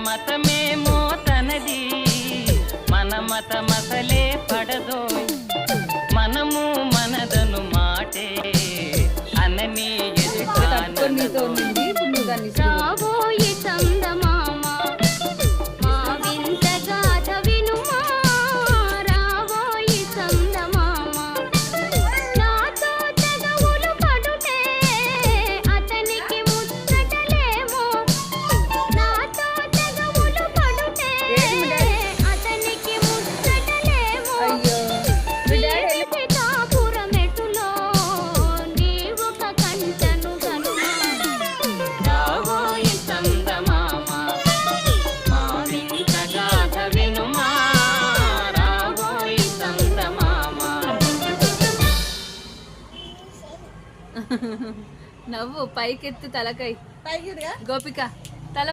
మతమేమో తనది, మన మతమసలే పడదో. మనము మనదను మాటే అనని రాబోయే చందమామ మా వింత గాథ వినుమా. రాబోయే చందమామ నాతో తెగవులు పడుటే అతనికి ముచ్చటలేమో. నాతో తెగవులు పడుటే అతనికి ముచ్చటలేమో. కాపురమెటులో నీవొక కంటను గనుమా. రాబోయే చందమామ మా వింత గాథ వినుమా. రాబోయే చందమామ. నవ్వు పైకెత్తు తలకై గోపిక.